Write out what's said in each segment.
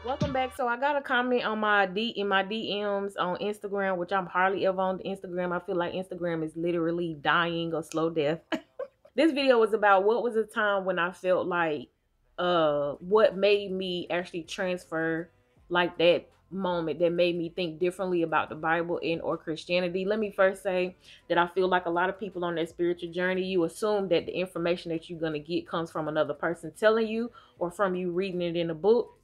Welcome back. So I got a comment on my DMs on Instagram, which I'm hardly ever on Instagram. I feel like Instagram is literally dying or slow death. This video was about what was a time when I felt like what made me actually transfer, like that moment that made me think differently about the Bible and or Christianity. Let me first say that I feel like a lot of people on their spiritual journey, you assume that the information that you're going to get comes from another person telling you or from you reading it in a book.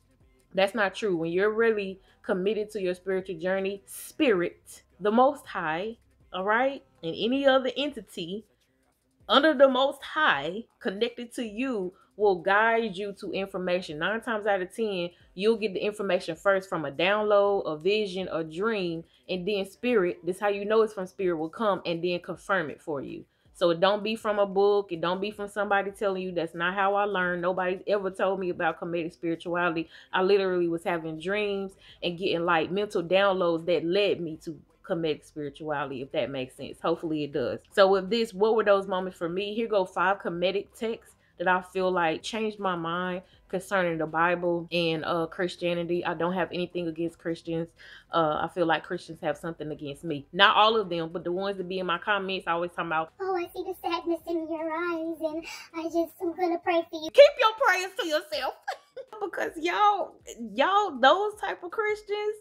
That's not true. When you're really committed to your spiritual journey, spirit, the Most High, all right, and any other entity under the Most High connected to you will guide you to information. 9 times out of 10, you'll get the information first from a download, a vision, a dream, and then spirit. This is how you know it's from spirit, will come and then confirm it for you. So it don't be from a book. It don't be from somebody telling you. That's not how I learned. Nobody's ever told me about Kemetic spirituality. I literally was having dreams and getting like mental downloads that led me to Kemetic spirituality, if that makes sense. Hopefully it does. So with this, what were those moments for me? Here go 5 Kemetic texts that I feel like changed my mind concerning the Bible and Christianity. I don't have anything against Christians. I feel like Christians have something against me. Not all of them, but the ones that be in my comments, I always talk about, oh, I see the sadness in your eyes, and I'm gonna pray for you. Keep your prayers to yourself. Because y'all, those type of Christians,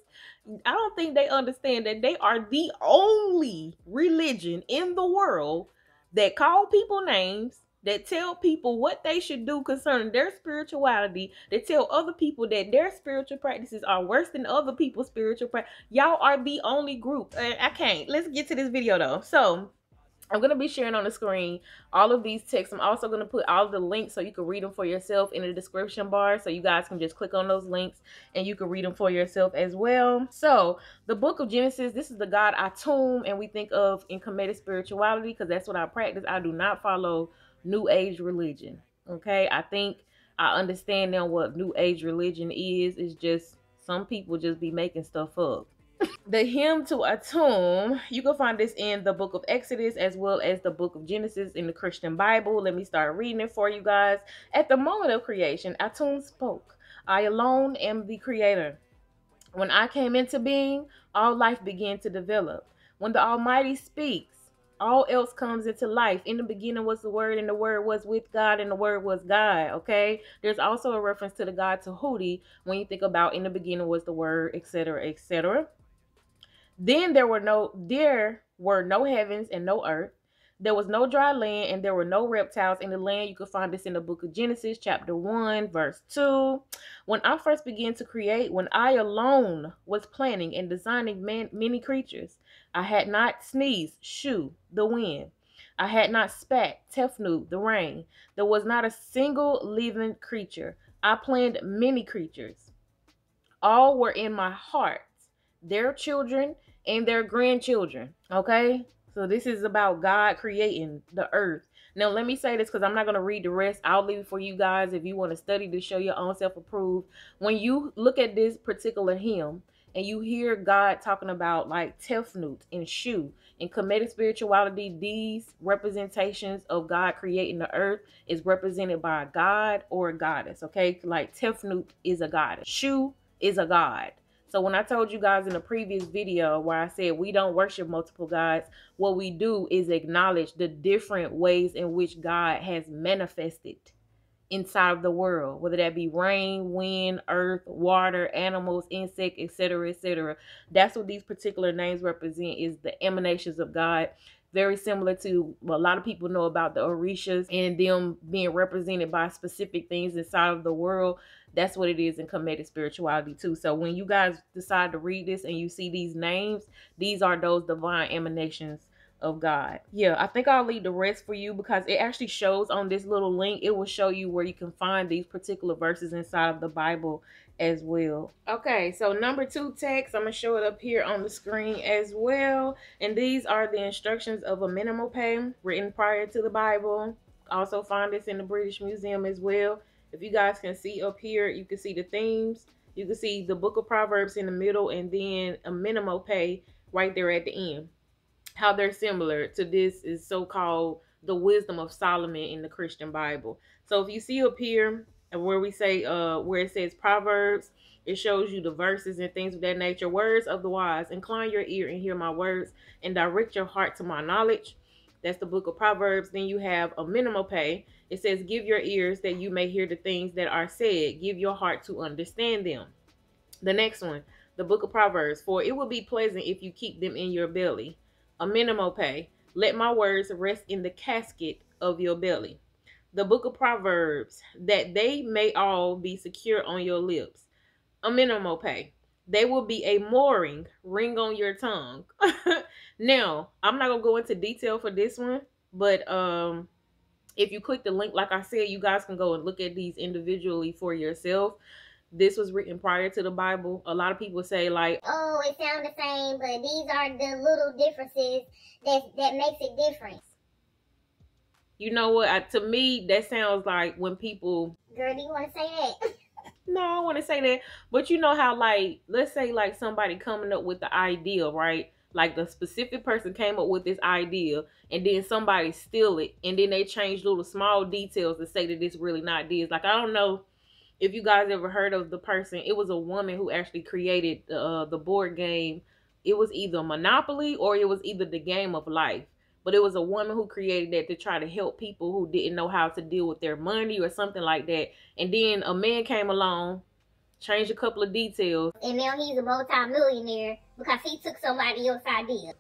I don't think they understand that they are the only religion in the world that call people names, that tell people what they should do concerning their spirituality, that tell other people that their spiritual practices are worse than other people's spiritual practices. Y'all are the only group. I can't. Let's get to this video though. So I'm going to be sharing on the screen all of these texts. I'm also going to put all the links so you can read them for yourself in the description bar. So you guys can just click on those links and you can read them for yourself as well. So the book of Genesis, this is the God Atum, and we think of in Kemetic spirituality because that's what I practice. I do not follow New Age religion. Okay. I think I understand now what New Age religion is. It's just some people just be making stuff up. The hymn to Atum, you can find this in the book of Exodus as well as the book of Genesis in the Christian Bible. Let me start reading it for you guys. At the moment of creation, Atum spoke, I alone am the creator. When I came into being, all life began to develop. When the Almighty speaks, all else comes into life. In the beginning was the Word, and the Word was with God, and the Word was God. Okay? There's also a reference to the God Tahuti when you think about in the beginning was the Word, etc., etc. Then there were no heavens and no earth. There was no dry land, and there were no reptiles in the land. You can find this in the book of Genesis, chapter 1, verse 2. When I first began to create, when I alone was planning and designing many creatures, I had not sneezed, shu, the wind. I had not spat, tefnu, the rain. There was not a single living creature. I planned many creatures. All were in my heart, their children and their grandchildren. Okay, so this is about God creating the earth. Now let me say this because I'm not going to read the rest. I'll leave it for you guys if you want to study to show your own self-approved. When you look at this particular hymn and you hear God talking about like Tefnut and Shu in Kemetic spirituality, these representations of God creating the earth is represented by a god or a goddess. Okay, like Tefnut is a goddess, Shu is a god. So when I told you guys in a previous video where I said we don't worship multiple gods, what we do is acknowledge the different ways in which God has manifested inside of the world, whether that be rain, wind, earth, water, animals, insect, etc., etc. That's what these particular names represent, is the emanations of God. Very similar to what a lot of people know about the Orishas and them being represented by specific things inside of the world. That's what it is in Kemetic spirituality too. So when you guys decide to read this and you see these names, these are those divine emanations of God. Yeah, I think I'll leave the rest for you because it actually shows on this little link. It will show you where you can find these particular verses inside of the Bible as well. Okay, so number 2 text, I'm going to show it up here on the screen as well. And these are the instructions of a minimal pay written prior to the Bible. Also find this in the British Museum as well. If you guys can see up here, you can see the themes. You can see the book of Proverbs in the middle and then a minimal pay right there at the end. How they're similar to this is so-called the wisdom of Solomon in the Christian Bible. So if you see up here, And where we say, where it says Proverbs, it shows you the verses and things of that nature. Words of the wise, incline your ear and hear my words, and direct your heart to my knowledge. That's the book of Proverbs. Then you have a minimal pay. It says, give your ears that you may hear the things that are said. Give your heart to understand them. The next one, the book of Proverbs. For it will be pleasant if you keep them in your belly. A minimal pay. Let my words rest in the casket of your belly. The book of Proverbs, that they may all be secure on your lips. A minimal pay. They will be a mooring ring on your tongue. Now, I'm not gonna go into detail for this one, but if you click the link, like I said, you guys can go and look at these individually for yourself. This was written prior to the Bible. A lot of people say like, oh, it sounds the same, but these are the little differences that makes it different. You know what? To me, that sounds like when people... Girl, do you want to say that? No, I want to say that. But you know how, like, let's say like somebody coming up with the idea, right? Like the specific person came up with this idea and then somebody steal it and then they change little small details to say that it's really not this. Like, I don't know if you guys ever heard of the person. It was a woman who actually created the board game. It was either Monopoly or it was either the Game of Life. But it was a woman who created that to try to help people who didn't know how to deal with their money or something like that. And then a man came along, changed a couple of details. And now he's a multi-millionaire because he took somebody else's idea.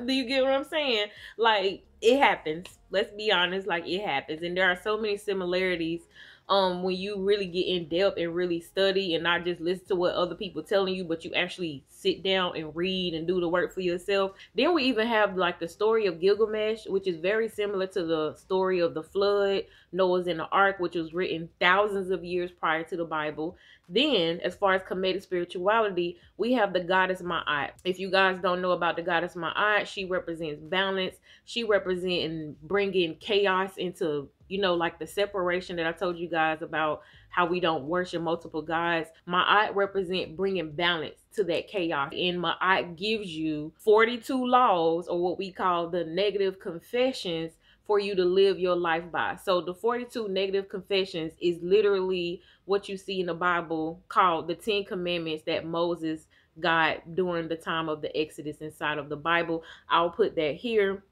Do you get what I'm saying? Like, it happens. Let's be honest, like, it happens. And there are so many similarities when you really get in depth and really study and not just listen to what other people telling you, but you actually sit down and read and do the work for yourself. Then we even have like the story of Gilgamesh, which is very similar to the story of the flood, Noah's in the ark, which was written thousands of years prior to the Bible. Then, as far as Kemetic spirituality, we have the goddess Ma'at. If you guys don't know about the goddess Ma'at, she represents balance. She represents bringing chaos into, you know, like the separation that I told you guys about, how we don't worship multiple gods. Ma'at represent bringing balance to that chaos. And Ma'at gives you 42 laws, or what we call the negative confessions, for you to live your life by. So the 42 negative confessions is literally what you see in the Bible called the 10 Commandments that Moses got during the time of the Exodus inside of the Bible. I'll put that here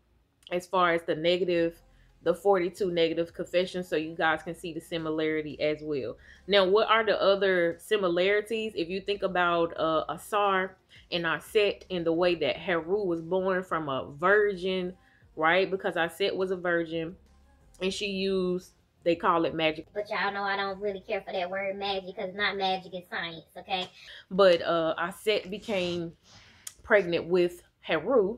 as far as the 42 negative confessions, so you guys can see the similarity as well. Now, what are the other similarities? If you think about Asar and Aset and the way that Heru was born from a virgin, right? Because Aset was a virgin and she used, they call it magic. But y'all know I don't really care for that word magic because not magic, it's science, okay? But Aset became pregnant with Heru,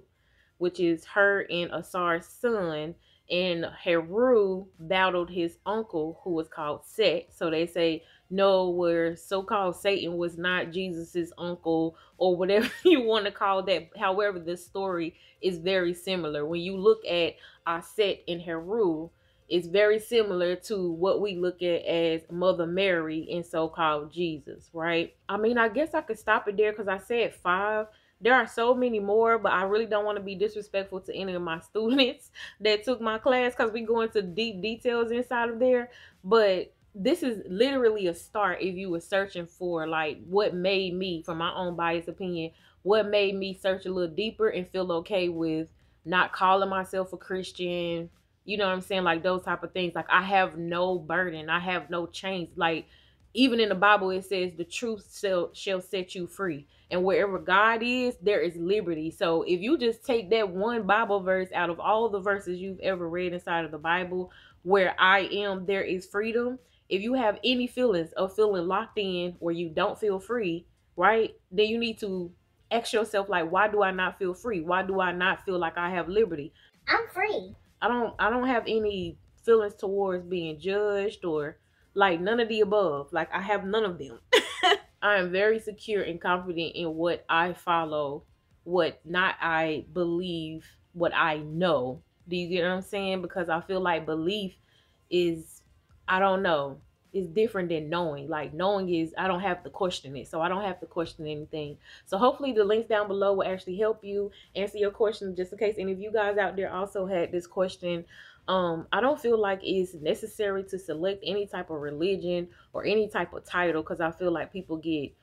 which is her and Asar's son. And Heru battled his uncle, who was called Set. So they say, no, where so-called Satan was not Jesus's uncle, or whatever you want to call that. However, this story is very similar. When you look at Set and Heru, it's very similar to what we look at as Mother Mary and so-called Jesus, right? I mean, I guess I could stop it there because I said 5. There are so many more, but I really don't want to be disrespectful to any of my students that took my class because we go into deep details inside of there. But this is literally a start if you were searching for like what made me, from my own biased opinion, what made me search a little deeper and feel okay with not calling myself a Christian. You know what I'm saying? Like those type of things. Like I have no burden. I have no chains. Like even in the Bible, it says the truth shall set you free. And wherever God is, there is liberty. So if you just take that one Bible verse out of all the verses you've ever read inside of the Bible, where I am, there is freedom. If you have any feelings of feeling locked in where you don't feel free, right? Then you need to ask yourself, like, why do I not feel free? Why do I not feel like I have liberty? I'm free. I don't have any feelings towards being judged or like none of the above. Like I have none of them. I am very secure and confident in what I follow, what not I believe, what I know. Do you get what I'm saying? Because I feel like belief is, I don't know, is different than knowing. Like knowing is, I don't have to question it. So I don't have to question anything. So hopefully the links down below will actually help you answer your question, just in case any of you guys out there also had this question. I don't feel like it's necessary to select any type of religion or any type of title, because I feel like people get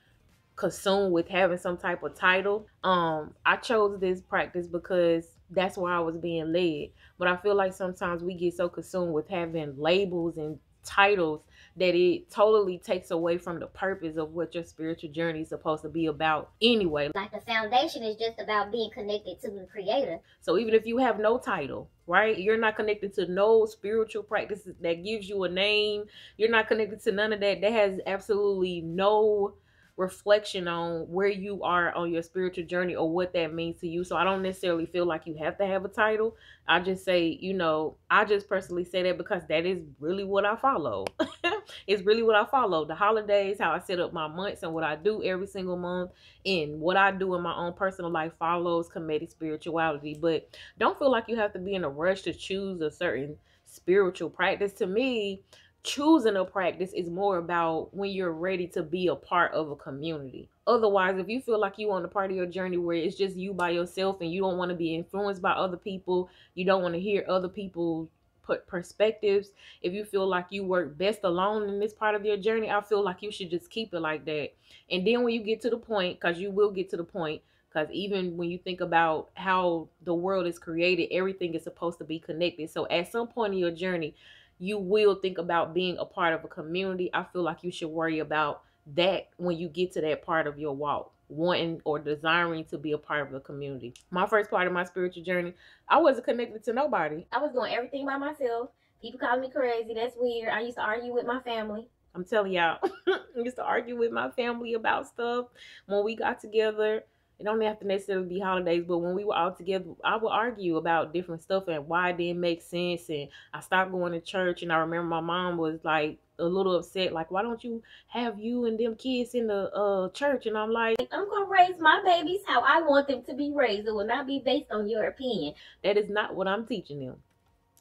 consumed with having some type of title. I chose this practice because that's where I was being led. But I feel like sometimes we get so consumed with having labels and titles that it totally takes away from the purpose of what your spiritual journey is supposed to be about anyway. Like the foundation is just about being connected to the creator. So even if you have no title, right, you're not connected to no spiritual practices that gives you a name, you're not connected to none of that, that has absolutely no reflection on where you are on your spiritual journey or what that means to you. So I don't necessarily feel like you have to have a title. I just say, I just personally say that because that is really what I follow. It's really what I follow. The holidays, how I set up my months, and what I do every single month, and what I do in my own personal life follows Kemetic spirituality. But don't feel like you have to be in a rush to choose a certain spiritual practice. To me, choosing a practice is more about when you're ready to be a part of a community. Otherwise, if you feel like you on a part of your journey where it's just you by yourself and you don't want to be influenced by other people, you don't want to hear other people's perspectives, if you feel like you work best alone in this part of your journey, I feel like you should just keep it like that. And then when you get to the point, because you will get to the point, because even when you think about how the world is created, everything is supposed to be connected. So at some point in your journey, you will think about being a part of a community. I feel like you should worry about that when you get to that part of your walk, wanting or desiring to be a part of the community. My first part of my spiritual journey, I wasn't connected to nobody. I was doing everything by myself. People call me crazy. That's weird. I used to argue with my family. I'm telling y'all, I used to argue with my family about stuff. When we got together, it don't have to necessarily be holidays, but when we were all together, I would argue about different stuff and why it didn't make sense. And I stopped going to church. And I remember my mom was like a little upset, like, why don't you have you and them kids in the church? And I'm like, I'm gonna raise my babies how I want them to be raised. It will not be based on your opinion. That is not what I'm teaching them.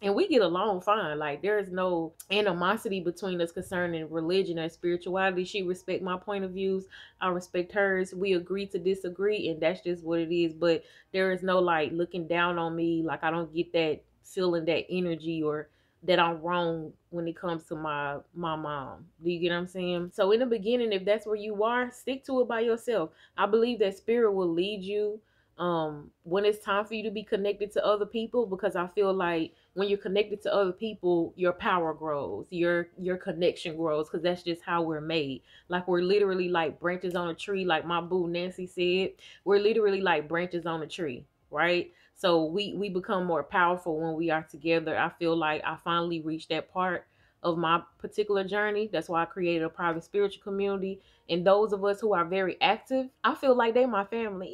And we get along fine. Like, there is no animosity between us concerning religion and spirituality. She respects my point of views. I respect hers. We agree to disagree, and that's just what it is. But there is no, like, looking down on me. Like, I don't get that feeling, that energy, or that I'm wrong when it comes to my mom. Do you get what I'm saying? So in the beginning, if that's where you are, stick to it by yourself. I believe that spirit will lead you when it's time for you to be connected to other people, because I feel like when you're connected to other people, your power grows, your connection grows, because that's just how we're made. Like, we're literally like branches on a tree, like my boo Nancy said. We're literally like branches on a tree, right? So we become more powerful when we are together. I feel like I finally reached that part of my particular journey. That's why I created a private spiritual community. And those of us who are very active, I feel like they're my family.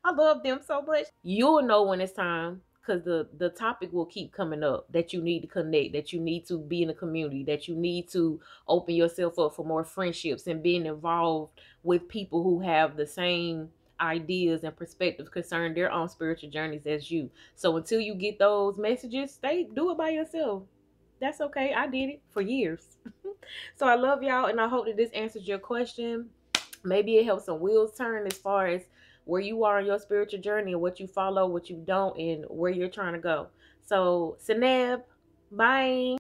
I love them so much. You'll know when it's time, because the topic will keep coming up, that you need to connect, that you need to be in a community, that you need to open yourself up for more friendships and being involved with people who have the same ideas and perspectives concerning their own spiritual journeys as you. So until you get those messages, do it by yourself. That's okay. I did it for years. So I love y'all, and I hope that this answers your question. Maybe it helps some wheels turn as far as where you are in your spiritual journey and what you follow, what you don't, and where you're trying to go. So, Sanab, bye.